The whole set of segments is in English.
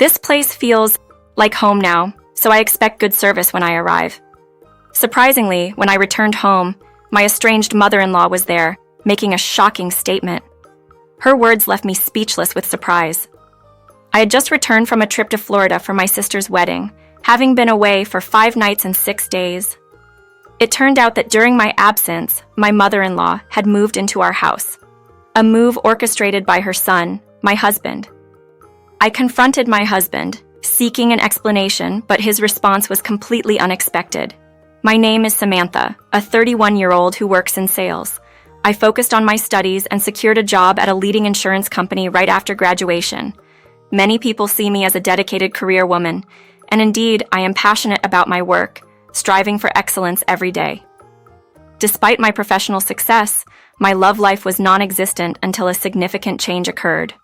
This place feels like home now, so I expect good service when I arrive. Surprisingly, when I returned home, my estranged mother-in-law was there, making a shocking statement. Her words left me speechless with surprise. I had just returned from a trip to Florida for my sister's wedding, having been away for 5 nights and 6 days. It turned out that during my absence, my mother-in-law had moved into our house, a move orchestrated by her son, my husband. I confronted my husband, seeking an explanation, but his response was completely unexpected. My name is Samantha, a 31-year-old who works in sales. I focused on my studies and secured a job at a leading insurance company right after graduation. Many people see me as a dedicated career woman, and indeed, I am passionate about my work, striving for excellence every day. Despite my professional success, my love life was non-existent until a significant change occurred.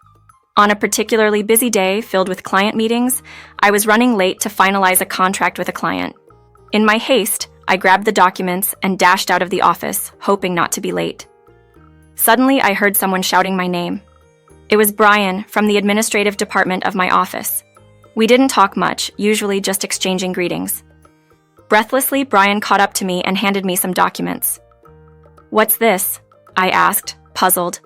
On a particularly busy day filled with client meetings, I was running late to finalize a contract with a client. In my haste, I grabbed the documents and dashed out of the office, hoping not to be late. Suddenly, I heard someone shouting my name. It was Brian from the administrative department of my office. We didn't talk much, usually just exchanging greetings. Breathlessly, Brian caught up to me and handed me some documents. "What's this?" I asked, puzzled.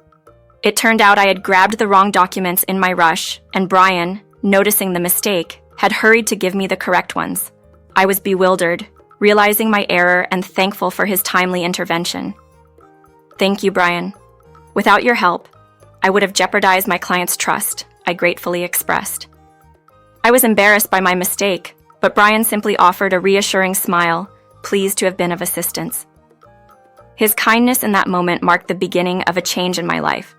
It turned out I had grabbed the wrong documents in my rush, and Brian, noticing the mistake, had hurried to give me the correct ones. I was bewildered, realizing my error and thankful for his timely intervention. "Thank you, Brian. Without your help, I would have jeopardized my client's trust," I gratefully expressed. I was embarrassed by my mistake, but Brian simply offered a reassuring smile, pleased to have been of assistance. His kindness in that moment marked the beginning of a change in my life.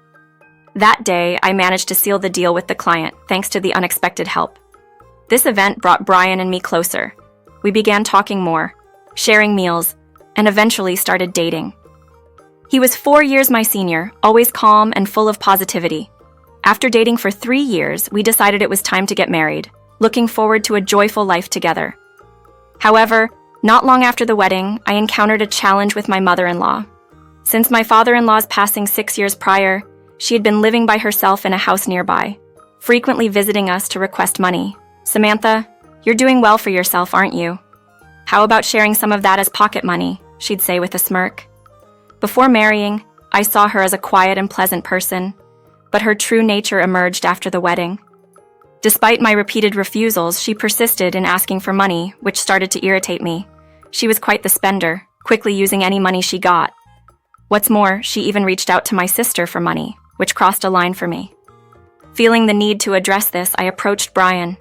That day, I managed to seal the deal with the client, thanks to the unexpected help. This event brought Brian and me closer. We began talking more, sharing meals, and eventually started dating. He was 4 years my senior, always calm and full of positivity. After dating for 3 years, we decided it was time to get married, looking forward to a joyful life together. However, not long after the wedding, I encountered a challenge with my mother-in-law. Since my father-in-law's passing 6 years prior, she had been living by herself in a house nearby, frequently visiting us to request money. "Samantha, you're doing well for yourself, aren't you? How about sharing some of that as pocket money?" she'd say with a smirk. Before marrying, I saw her as a quiet and pleasant person, but her true nature emerged after the wedding. Despite my repeated refusals, she persisted in asking for money, which started to irritate me. She was quite the spender, quickly using any money she got. What's more, she even reached out to my sister for money, which crossed a line for me. Feeling the need to address this, I approached Brian.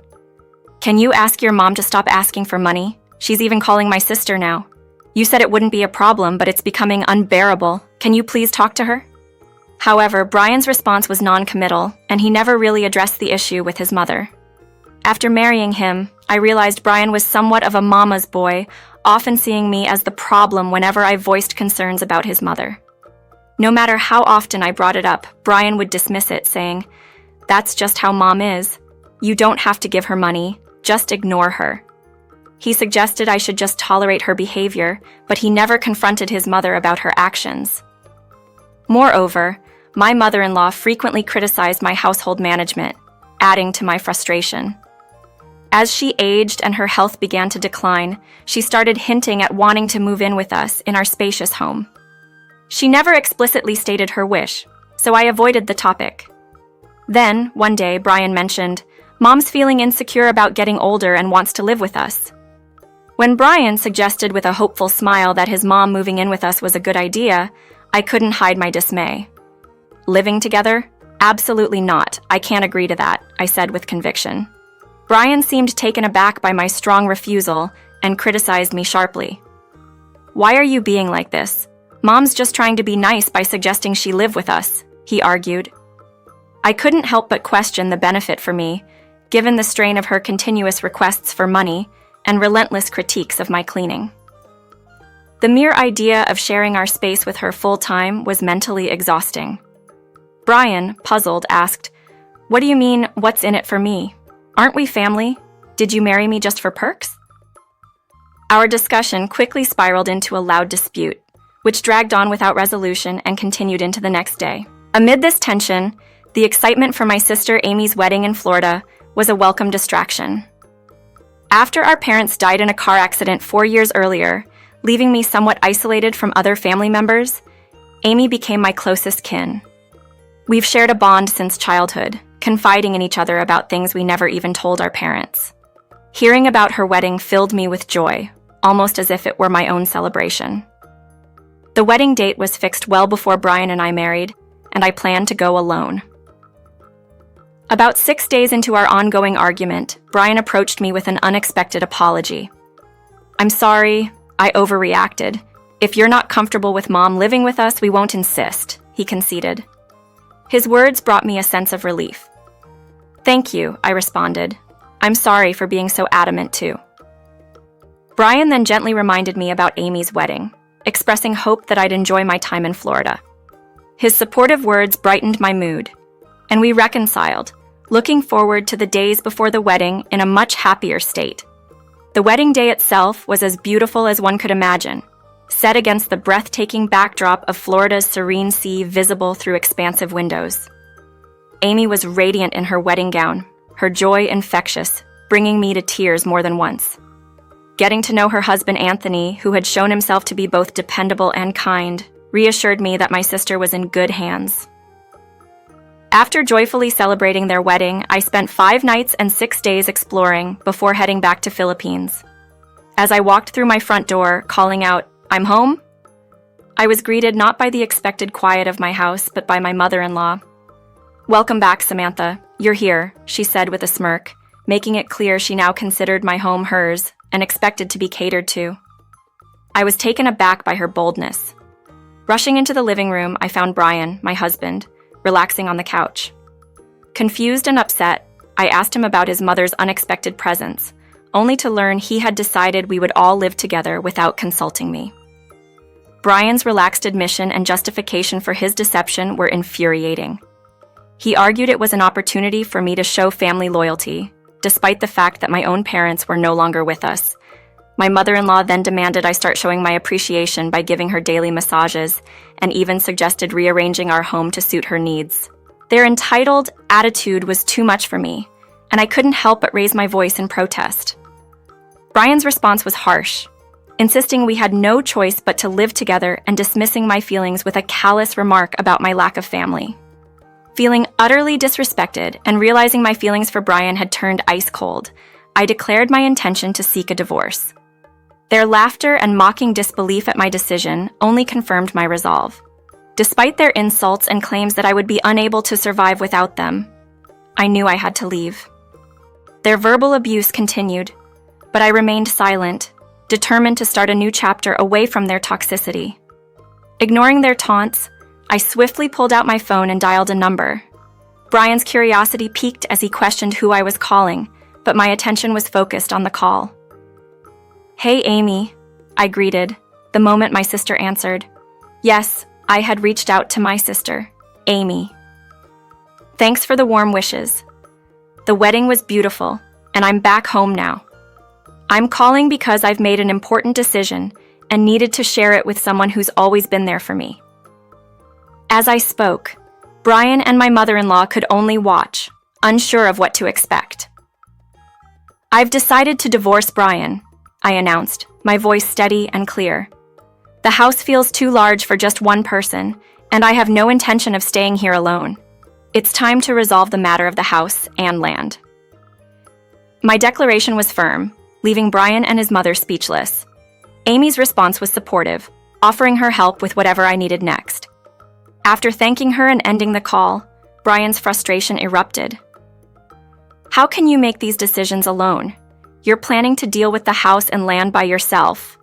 "Can you ask your mom to stop asking for money? She's even calling my sister now. You said it wouldn't be a problem, but it's becoming unbearable. Can you please talk to her?" However, Brian's response was non-committal, and he never really addressed the issue with his mother. After marrying him, I realized Brian was somewhat of a mama's boy, often seeing me as the problem whenever I voiced concerns about his mother. No matter how often I brought it up, Brian would dismiss it, saying, "That's just how mom is. You don't have to give her money, just ignore her." He suggested I should just tolerate her behavior, but he never confronted his mother about her actions. Moreover, my mother-in-law frequently criticized my household management, adding to my frustration. As she aged and her health began to decline, she started hinting at wanting to move in with us in our spacious home. She never explicitly stated her wish, so I avoided the topic. Then, one day, Brian mentioned, "Mom's feeling insecure about getting older and wants to live with us." When Brian suggested with a hopeful smile that his mom moving in with us was a good idea, I couldn't hide my dismay. "Living together? Absolutely not. I can't agree to that," I said with conviction. Brian seemed taken aback by my strong refusal and criticized me sharply. "Why are you being like this? Mom's just trying to be nice by suggesting she live with us," he argued. I couldn't help but question the benefit for me, given the strain of her continuous requests for money and relentless critiques of my cleaning. The mere idea of sharing our space with her full-time was mentally exhausting. Brian, puzzled, asked, "What do you mean, what's in it for me? Aren't we family? Did you marry me just for perks?" Our discussion quickly spiraled into a loud dispute, which dragged on without resolution and continued into the next day. Amid this tension, the excitement for my sister Amy's wedding in Florida was a welcome distraction. After our parents died in a car accident 4 years earlier, leaving me somewhat isolated from other family members, Amy became my closest kin. We've shared a bond since childhood, confiding in each other about things we never even told our parents. Hearing about her wedding filled me with joy, almost as if it were my own celebration. The wedding date was fixed well before Brian and I married, and I planned to go alone. About 6 days into our ongoing argument, Brian approached me with an unexpected apology. "I'm sorry, I overreacted. If you're not comfortable with Mom living with us, we won't insist," he conceded. His words brought me a sense of relief. "Thank you," I responded. "I'm sorry for being so adamant too." Brian then gently reminded me about Amy's wedding, expressing hope that I'd enjoy my time in Florida. His supportive words brightened my mood, and we reconciled, looking forward to the days before the wedding in a much happier state. The wedding day itself was as beautiful as one could imagine, set against the breathtaking backdrop of Florida's serene sea visible through expansive windows. Amy was radiant in her wedding gown, her joy infectious, bringing me to tears more than once. Getting to know her husband Anthony, who had shown himself to be both dependable and kind, reassured me that my sister was in good hands. After joyfully celebrating their wedding, I spent 5 nights and 6 days exploring before heading back to Philippines. As I walked through my front door, calling out, "I'm home," I was greeted not by the expected quiet of my house, but by my mother-in-law. "Welcome back, Samantha. You're here," she said with a smirk, making it clear she now considered my home hers and expected to be catered to. I was taken aback by her boldness. Rushing into the living room, I found Brian, my husband, relaxing on the couch. Confused and upset, I asked him about his mother's unexpected presence, only to learn he had decided we would all live together without consulting me. Brian's relaxed admission and justification for his deception were infuriating. He argued it was an opportunity for me to show family loyalty, despite the fact that my own parents were no longer with us. My mother-in-law then demanded I start showing my appreciation by giving her daily massages, and even suggested rearranging our home to suit her needs. Their entitled attitude was too much for me, and I couldn't help but raise my voice in protest. Brian's response was harsh, insisting we had no choice but to live together and dismissing my feelings with a callous remark about my lack of family. Feeling utterly disrespected and realizing my feelings for Brian had turned ice cold, I declared my intention to seek a divorce. Their laughter and mocking disbelief at my decision only confirmed my resolve. Despite their insults and claims that I would be unable to survive without them, I knew I had to leave. Their verbal abuse continued, but I remained silent, determined to start a new chapter away from their toxicity. Ignoring their taunts, I swiftly pulled out my phone and dialed a number. Brian's curiosity piqued as he questioned who I was calling, but my attention was focused on the call. "Hey, Amy," I greeted, the moment my sister answered. Yes, I had reached out to my sister, Amy. "Thanks for the warm wishes. The wedding was beautiful, and I'm back home now. I'm calling because I've made an important decision and needed to share it with someone who's always been there for me." As I spoke, Brian and my mother-in-law could only watch, unsure of what to expect. "I've decided to divorce Brian," I announced, my voice steady and clear. "The house feels too large for just one person, and I have no intention of staying here alone. It's time to resolve the matter of the house and land." My declaration was firm, leaving Brian and his mother speechless. Amy's response was supportive, offering her help with whatever I needed next. After thanking her and ending the call, Brian's frustration erupted. "How can you make these decisions alone? You're planning to deal with the house and land by yourself."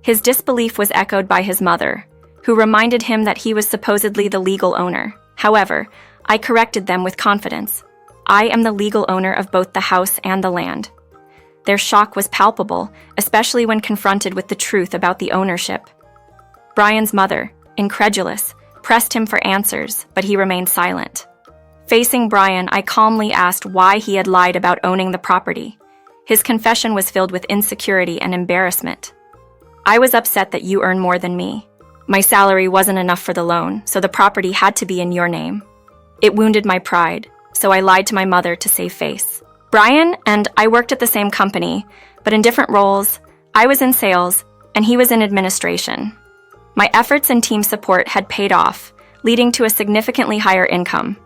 His disbelief was echoed by his mother, who reminded him that he was supposedly the legal owner. However, I corrected them with confidence. I am the legal owner of both the house and the land. Their shock was palpable, especially when confronted with the truth about the ownership. Brian's mother, incredulous, pressed him for answers, but he remained silent. Facing Brian, I calmly asked why he had lied about owning the property. His confession was filled with insecurity and embarrassment. "I was upset that you earn more than me. My salary wasn't enough for the loan, so the property had to be in your name. It wounded my pride, so I lied to my mother to save face. Brian and I worked at the same company, but in different roles. I was in sales, and he was in administration. My efforts and team support had paid off, leading to a significantly higher income.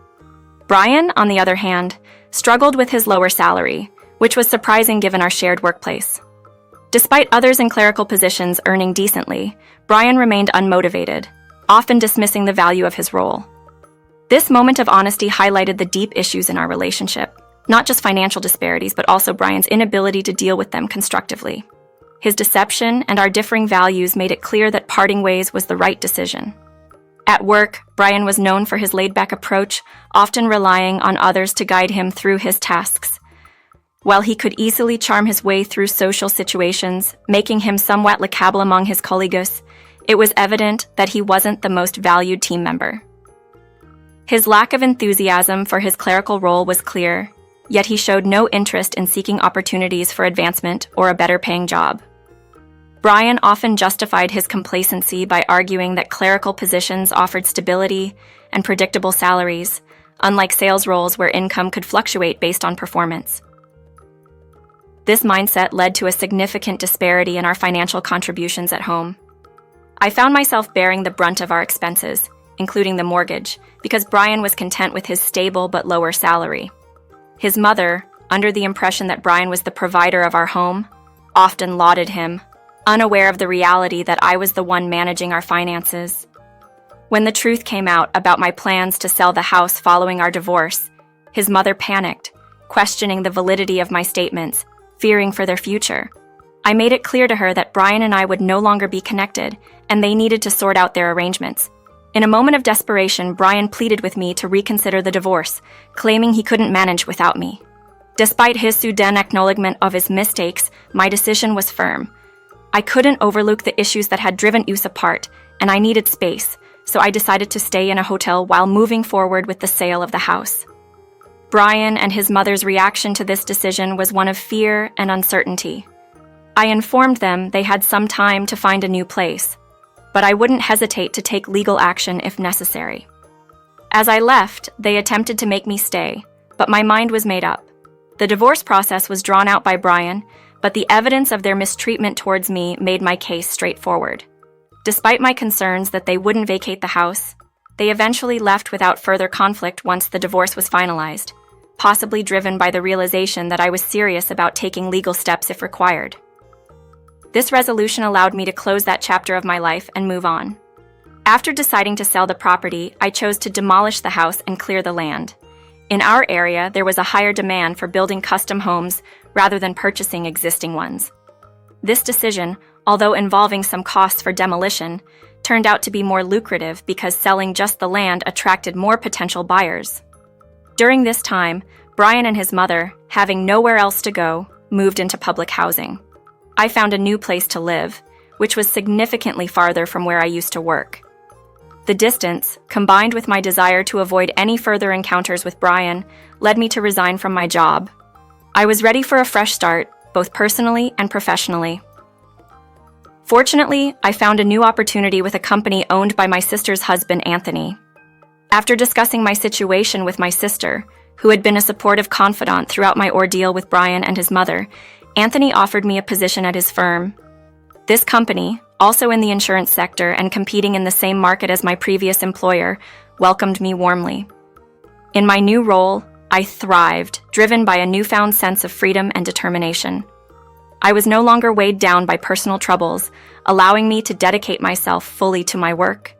Brian, on the other hand, struggled with his lower salary, which was surprising given our shared workplace. Despite others in clerical positions earning decently, Brian remained unmotivated, often dismissing the value of his role. This moment of honesty highlighted the deep issues in our relationship, not just financial disparities, but also Brian's inability to deal with them constructively. His deception and our differing values made it clear that parting ways was the right decision. At work, Brian was known for his laid-back approach, often relying on others to guide him through his tasks. While he could easily charm his way through social situations, making him somewhat likable among his colleagues, it was evident that he wasn't the most valued team member. His lack of enthusiasm for his clerical role was clear, yet he showed no interest in seeking opportunities for advancement or a better-paying job. Brian often justified his complacency by arguing that clerical positions offered stability and predictable salaries, unlike sales roles where income could fluctuate based on performance. This mindset led to a significant disparity in our financial contributions at home. I found myself bearing the brunt of our expenses, including the mortgage, because Brian was content with his stable but lower salary. His mother, under the impression that Brian was the provider of our home, often lauded him, unaware of the reality that I was the one managing our finances. When the truth came out about my plans to sell the house following our divorce, his mother panicked, questioning the validity of my statements, fearing for their future. I made it clear to her that Brian and I would no longer be connected, and they needed to sort out their arrangements. In a moment of desperation, Brian pleaded with me to reconsider the divorce, claiming he couldn't manage without me. Despite his sudden acknowledgement of his mistakes, my decision was firm. I couldn't overlook the issues that had driven us apart, and I needed space, so I decided to stay in a hotel while moving forward with the sale of the house. Brian and his mother's reaction to this decision was one of fear and uncertainty. I informed them they had some time to find a new place, but I wouldn't hesitate to take legal action if necessary. As I left, they attempted to make me stay, but my mind was made up. The divorce process was drawn out by Brian, but the evidence of their mistreatment towards me made my case straightforward. Despite my concerns that they wouldn't vacate the house, they eventually left without further conflict once the divorce was finalized, possibly driven by the realization that I was serious about taking legal steps if required. This resolution allowed me to close that chapter of my life and move on. After deciding to sell the property, I chose to demolish the house and clear the land. In our area, there was a higher demand for building custom homes rather than purchasing existing ones. This decision, although involving some costs for demolition, turned out to be more lucrative because selling just the land attracted more potential buyers. During this time, Brian and his mother, having nowhere else to go, moved into public housing. I found a new place to live, which was significantly farther from where I used to work. The distance, combined with my desire to avoid any further encounters with Brian, led me to resign from my job. I was ready for a fresh start, both personally and professionally. Fortunately, I found a new opportunity with a company owned by my sister's husband, Anthony. After discussing my situation with my sister, who had been a supportive confidant throughout my ordeal with Brian and his mother, Anthony offered me a position at his firm. This company, also in the insurance sector and competing in the same market as my previous employer, welcomed me warmly. In my new role, I thrived, driven by a newfound sense of freedom and determination. I was no longer weighed down by personal troubles, allowing me to dedicate myself fully to my work.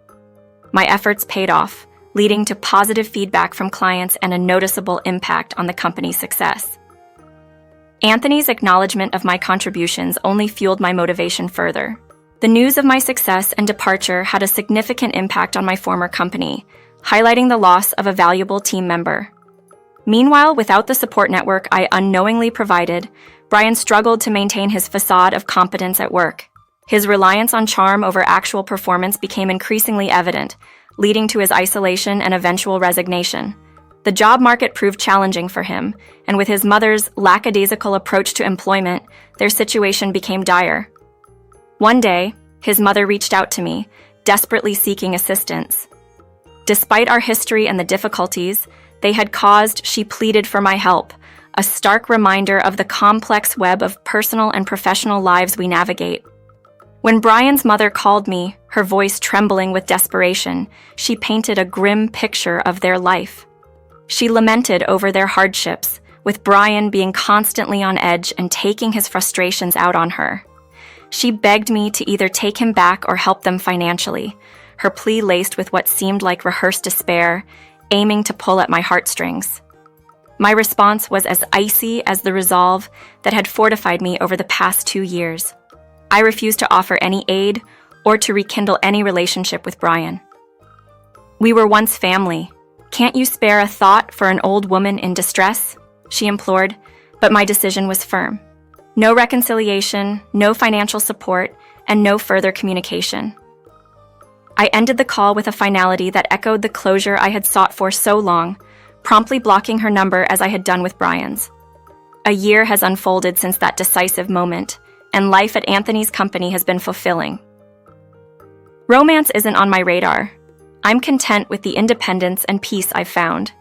My efforts paid off, leading to positive feedback from clients and a noticeable impact on the company's success. Anthony's acknowledgement of my contributions only fueled my motivation further. The news of my success and departure had a significant impact on my former company, highlighting the loss of a valuable team member. Meanwhile, without the support network I unknowingly provided, Brian struggled to maintain his facade of competence at work. His reliance on charm over actual performance became increasingly evident, leading to his isolation and eventual resignation. The job market proved challenging for him, and with his mother's lackadaisical approach to employment, their situation became dire. One day, his mother reached out to me, desperately seeking assistance. Despite our history and the difficulties, they had caused, she pleaded for my help, a stark reminder of the complex web of personal and professional lives we navigate. When Brian's mother called me, her voice trembling with desperation, she painted a grim picture of their life. She lamented over their hardships, with Brian being constantly on edge and taking his frustrations out on her. She begged me to either take him back or help them financially, her plea laced with what seemed like rehearsed despair, aiming to pull at my heartstrings. My response was as icy as the resolve that had fortified me over the past 2 years. I refused to offer any aid or to rekindle any relationship with Brian. "We were once family. Can't you spare a thought for an old woman in distress?" she implored, but my decision was firm. No reconciliation, no financial support, and no further communication. I ended the call with a finality that echoed the closure I had sought for so long, promptly blocking her number as I had done with Brian's. A year has unfolded since that decisive moment, and life at Anthony's company has been fulfilling. Romance isn't on my radar. I'm content with the independence and peace I've found.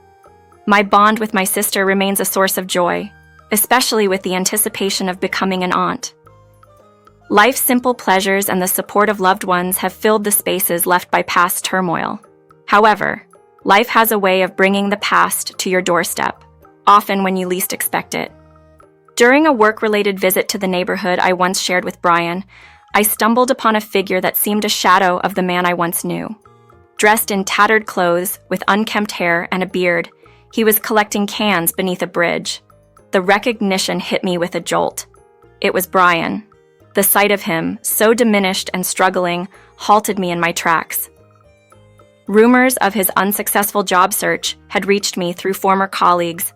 My bond with my sister remains a source of joy, especially with the anticipation of becoming an aunt. Life's simple pleasures and the support of loved ones have filled the spaces left by past turmoil. However, life has a way of bringing the past to your doorstep, often when you least expect it. During a work-related visit to the neighborhood I once shared with Brian, I stumbled upon a figure that seemed a shadow of the man I once knew. Dressed in tattered clothes, with unkempt hair and a beard, he was collecting cans beneath a bridge. The recognition hit me with a jolt. It was Brian. The sight of him, so diminished and struggling, halted me in my tracks. Rumors of his unsuccessful job search had reached me through former colleagues.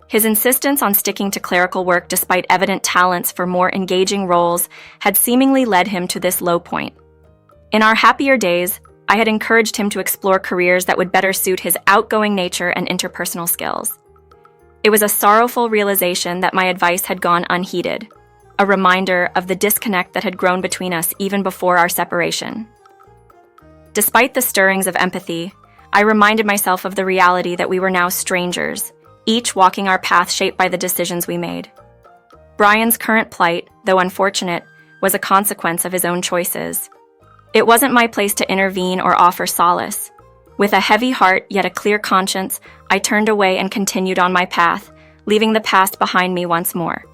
His insistence on sticking to clerical work despite evident talents for more engaging roles had seemingly led him to this low point. In our happier days, I had encouraged him to explore careers that would better suit his outgoing nature and interpersonal skills. It was a sorrowful realization that my advice had gone unheeded, a reminder of the disconnect that had grown between us even before our separation. Despite the stirrings of empathy, I reminded myself of the reality that we were now strangers, each walking our path shaped by the decisions we made. Brian's current plight, though unfortunate, was a consequence of his own choices. It wasn't my place to intervene or offer solace. With a heavy heart yet a clear conscience, I turned away and continued on my path, leaving the past behind me once more.